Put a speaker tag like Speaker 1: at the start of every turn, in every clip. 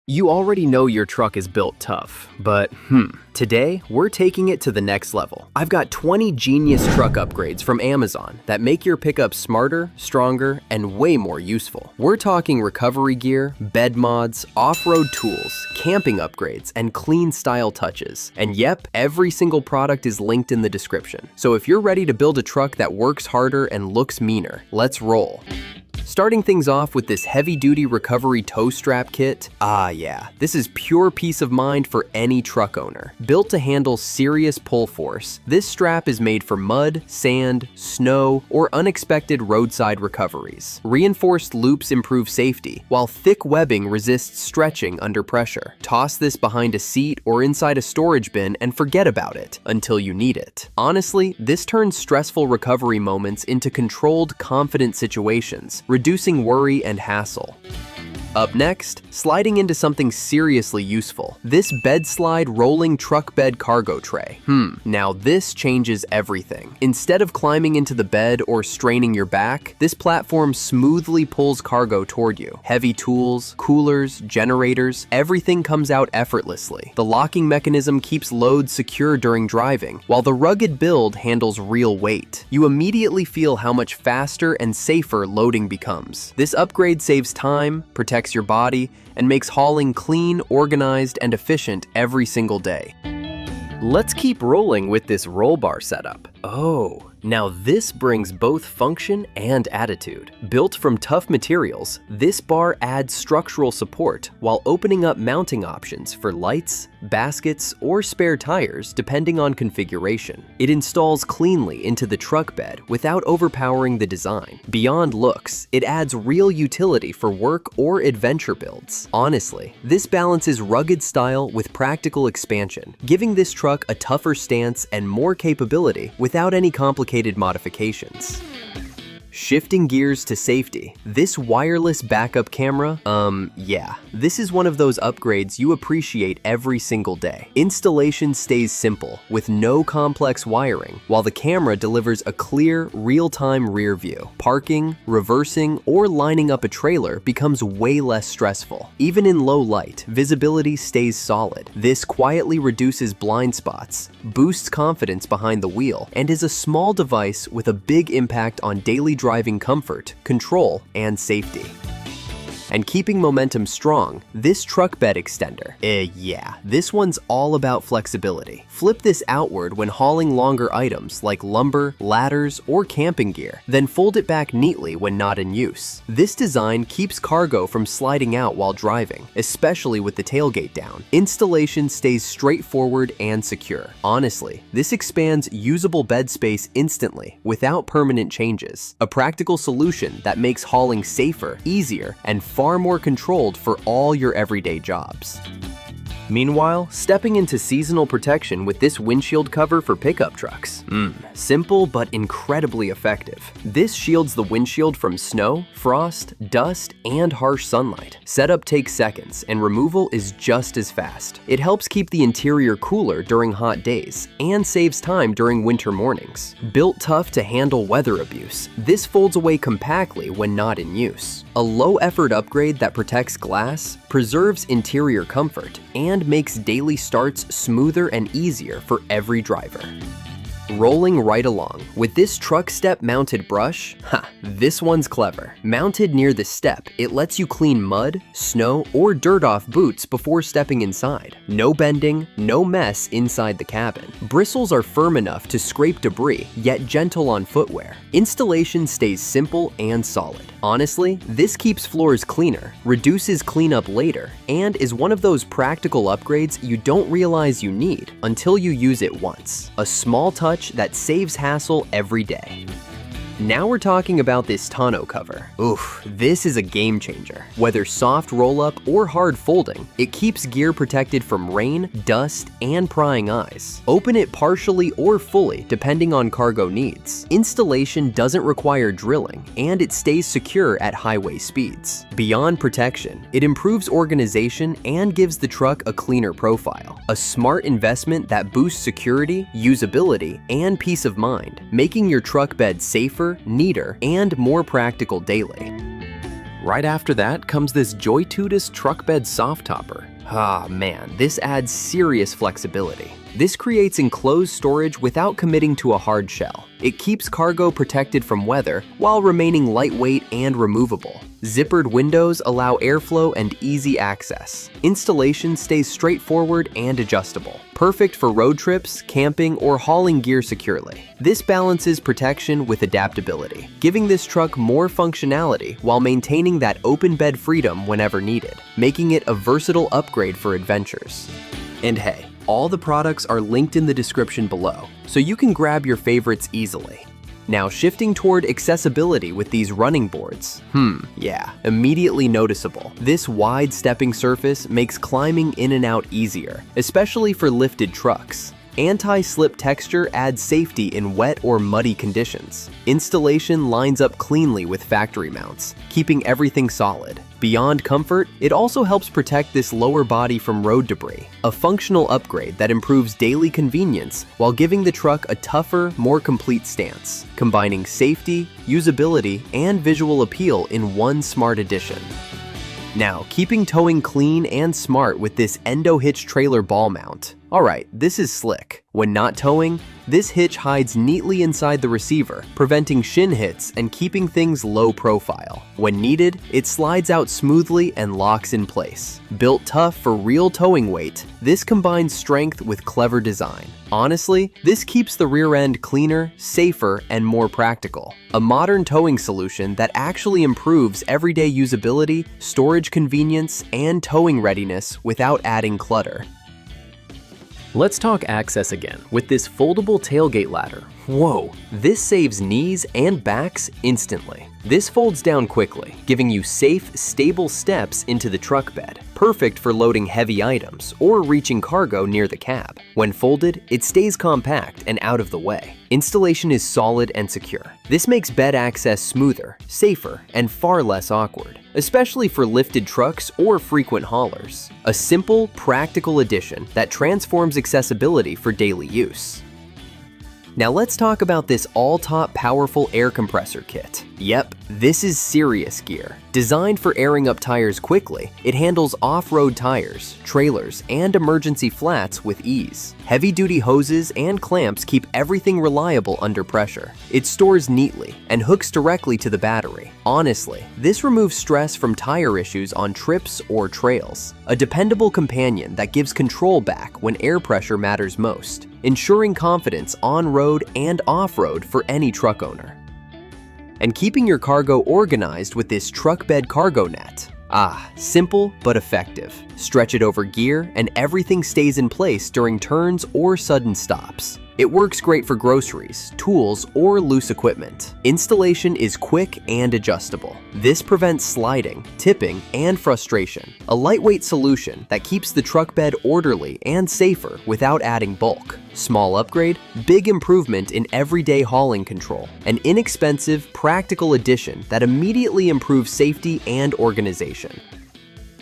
Speaker 1: You already know your truck is built tough, but today we're taking it to the next level. I've got 20 genius truck upgrades from Amazon that make your pickup smarter, stronger, and way more useful. We're talking recovery gear, bed mods, off-road tools, camping upgrades, and clean style touches. And yep, every single product is linked in the description. So if you're ready to build a truck that works harder and looks meaner, let's roll. Starting things off with this heavy-duty recovery tow strap kit. Ah yeah, this is pure peace of mind for any truck owner. Built to handle serious pull force, this strap is made for mud, sand, snow, or unexpected roadside recoveries. Reinforced loops improve safety, while thick webbing resists stretching under pressure. Toss this behind a seat or inside a storage bin and forget about it until you need it. Honestly, this turns stressful recovery moments into controlled, confident situations, reducing worry and hassle. Up next, sliding into something seriously useful. This Bedslide rolling truck bed cargo tray. Now this changes everything. Instead of climbing into the bed or straining your back, this platform smoothly pulls cargo toward you. Heavy tools, coolers, generators, everything comes out effortlessly. The locking mechanism keeps loads secure during driving, while the rugged build handles real weight. You immediately feel how much faster and safer loading becomes. This upgrade saves time, protects your body, and makes hauling clean, organized, and efficient every single day. Let's keep rolling with this roll bar setup. Oh, now this brings both function and attitude. Built from tough materials, this bar adds structural support while opening up mounting options for lights, baskets, or spare tires depending on configuration. It installs cleanly into the truck bed without overpowering the design. Beyond looks, it adds real utility for work or adventure builds. Honestly, this balances rugged style with practical expansion, giving this truck a tougher stance and more capability without any complicated modifications. Shifting gears to safety, this wireless backup camera, yeah, this is one of those upgrades you appreciate every single day. Installation stays simple, with no complex wiring, while the camera delivers a clear, real-time rear view. Parking, reversing, or lining up a trailer becomes way less stressful. Even in low light, visibility stays solid. This quietly reduces blind spots, boosts confidence behind the wheel, and is a small device with a big impact on daily driving comfort, control, and safety. And keeping momentum strong, this truck bed extender. Yeah, this one's all about flexibility. Flip this outward when hauling longer items like lumber, ladders, or camping gear, then fold it back neatly when not in use. This design keeps cargo from sliding out while driving, especially with the tailgate down. Installation stays straightforward and secure. Honestly, this expands usable bed space instantly without permanent changes. A practical solution that makes hauling safer, easier, and far more controlled for all your everyday jobs. Meanwhile, stepping into seasonal protection with this windshield cover for pickup trucks. Simple but incredibly effective. This shields the windshield from snow, frost, dust, and harsh sunlight. Setup takes seconds, and removal is just as fast. It helps keep the interior cooler during hot days, and saves time during winter mornings. Built tough to handle weather abuse, this folds away compactly when not in use. A low-effort upgrade that protects glass, preserves interior comfort, and makes daily starts smoother and easier for every driver. Rolling right along, with this truck step mounted brush, this one's clever. Mounted near the step, it lets you clean mud, snow, or dirt off boots before stepping inside. No bending, no mess inside the cabin. Bristles are firm enough to scrape debris, yet gentle on footwear. Installation stays simple and solid. Honestly, this keeps floors cleaner, reduces cleanup later, and is one of those practical upgrades you don't realize you need until you use it once. A small touch that saves hassle every day. Now we're talking about this tonneau cover. Oof, this is a game changer. Whether soft roll-up or hard folding, it keeps gear protected from rain, dust, and prying eyes. Open it partially or fully depending on cargo needs. Installation doesn't require drilling, and it stays secure at highway speeds. Beyond protection, it improves organization and gives the truck a cleaner profile. A smart investment that boosts security, usability, and peace of mind, making your truck bed safer, neater, and more practical daily. Right after that comes this Joytutus truck bed soft topper. Ah man, this adds serious flexibility. This creates enclosed storage without committing to a hard shell. It keeps cargo protected from weather while remaining lightweight and removable. Zippered windows allow airflow and easy access. Installation stays straightforward and adjustable. Perfect for road trips, camping, or hauling gear securely. This balances protection with adaptability, giving this truck more functionality while maintaining that open bed freedom whenever needed, making it a versatile upgrade for adventures. And hey, all the products are linked in the description below, so you can grab your favorites easily. Now shifting toward accessibility with these running boards. Yeah, immediately noticeable. This wide stepping surface makes climbing in and out easier, especially for lifted trucks. Anti-slip texture adds safety in wet or muddy conditions. Installation lines up cleanly with factory mounts, keeping everything solid. Beyond comfort, it also helps protect this lower body from road debris, a functional upgrade that improves daily convenience while giving the truck a tougher, more complete stance, combining safety, usability, and visual appeal in one smart addition. Now, keeping towing clean and smart with this Endo-hitch trailer ball mount. Alright, this is slick. When not towing, this hitch hides neatly inside the receiver, preventing shin hits and keeping things low profile. When needed, it slides out smoothly and locks in place. Built tough for real towing weight, this combines strength with clever design. Honestly, this keeps the rear end cleaner, safer, and more practical. A modern towing solution that actually improves everyday usability, storage convenience, and towing readiness without adding clutter. Let's talk access again with this foldable tailgate ladder. Whoa, this saves knees and backs instantly. This folds down quickly, giving you safe, stable steps into the truck bed, perfect for loading heavy items or reaching cargo near the cab. When folded, it stays compact and out of the way. Installation is solid and secure. This makes bed access smoother, safer, and far less awkward, especially for lifted trucks or frequent haulers. A simple, practical addition that transforms accessibility for daily use. Now let's talk about this all-top powerful air compressor kit. Yep, this is serious gear. Designed for airing up tires quickly, it handles off-road tires, trailers, and emergency flats with ease. Heavy-duty hoses and clamps keep everything reliable under pressure. It stores neatly and hooks directly to the battery. Honestly, this removes stress from tire issues on trips or trails. A dependable companion that gives control back when air pressure matters most, ensuring confidence on-road and off-road for any truck owner. And keeping your cargo organized with this truck bed cargo net. Simple but effective. Stretch it over gear and everything stays in place during turns or sudden stops. It works great for groceries, tools, or loose equipment. Installation is quick and adjustable. This prevents sliding, tipping, and frustration. A lightweight solution that keeps the truck bed orderly and safer without adding bulk. Small upgrade, big improvement in everyday hauling control. An inexpensive, practical addition that immediately improves safety and organization.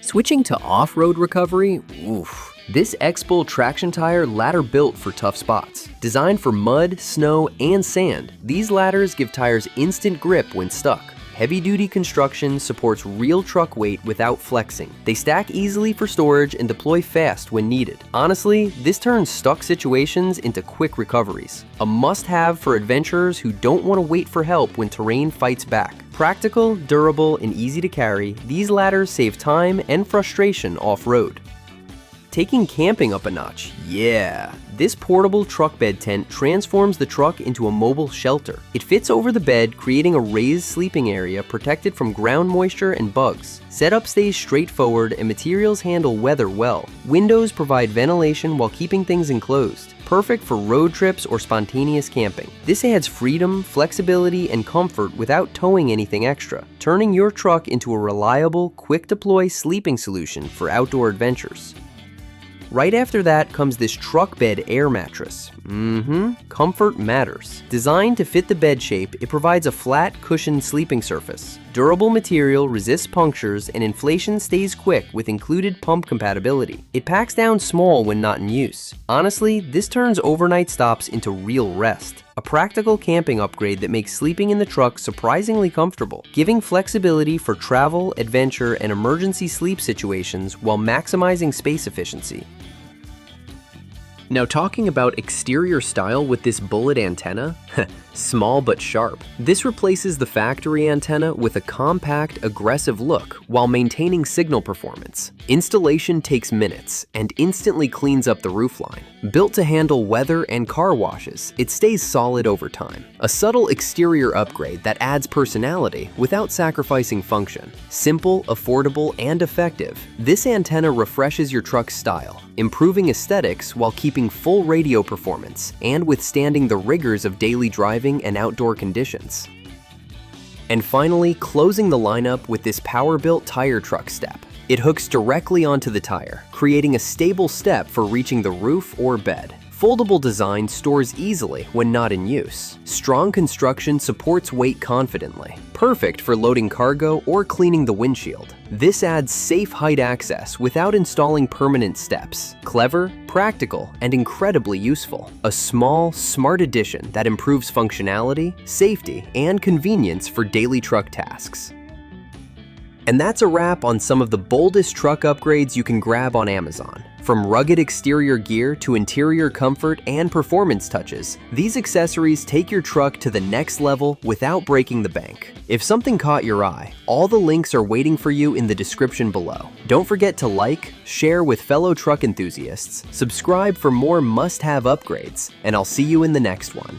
Speaker 1: Switching to off-road recovery, oof. This X-Bull traction tire ladder built for tough spots. Designed for mud, snow, and sand, these ladders give tires instant grip when stuck. Heavy-duty construction supports real truck weight without flexing. They stack easily for storage and deploy fast when needed. Honestly, this turns stuck situations into quick recoveries. A must-have for adventurers who don't want to wait for help when terrain fights back. Practical, durable, and easy to carry, these ladders save time and frustration off-road. Taking camping up a notch, yeah. This portable truck bed tent transforms the truck into a mobile shelter. It fits over the bed, creating a raised sleeping area protected from ground moisture and bugs. Setup stays straightforward and materials handle weather well. Windows provide ventilation while keeping things enclosed. Perfect for road trips or spontaneous camping. This adds freedom, flexibility, and comfort without towing anything extra, turning your truck into a reliable, quick-deploy sleeping solution for outdoor adventures. Right after that comes this truck bed air mattress. Comfort matters. Designed to fit the bed shape, it provides a flat, cushioned sleeping surface. Durable material resists punctures and inflation stays quick with included pump compatibility. It packs down small when not in use. Honestly, this turns overnight stops into real rest. a practical camping upgrade that makes sleeping in the truck surprisingly comfortable, giving flexibility for travel, adventure, and emergency sleep situations while maximizing space efficiency. Now talking about exterior style with this bullet antenna, small but sharp. This replaces the factory antenna with a compact, aggressive look while maintaining signal performance. Installation takes minutes and instantly cleans up the roofline. Built to handle weather and car washes, it stays solid over time. A subtle exterior upgrade that adds personality without sacrificing function. Simple, affordable, and effective, this antenna refreshes your truck's style, improving aesthetics while keeping full radio performance and withstanding the rigors of daily driving and outdoor conditions. And finally, closing the lineup with this Powerbuilt tire truck step. It hooks directly onto the tire, creating a stable step for reaching the roof or bed. Foldable design stores easily when not in use. Strong construction supports weight confidently. Perfect for loading cargo or cleaning the windshield. This adds safe height access without installing permanent steps. Clever, practical, and incredibly useful. A small, smart addition that improves functionality, safety, and convenience for daily truck tasks. And that's a wrap on some of the boldest truck upgrades you can grab on Amazon. From rugged exterior gear to interior comfort and performance touches, these accessories take your truck to the next level without breaking the bank. If something caught your eye, all the links are waiting for you in the description below. Don't forget to like, share with fellow truck enthusiasts, subscribe for more must-have upgrades, and I'll see you in the next one.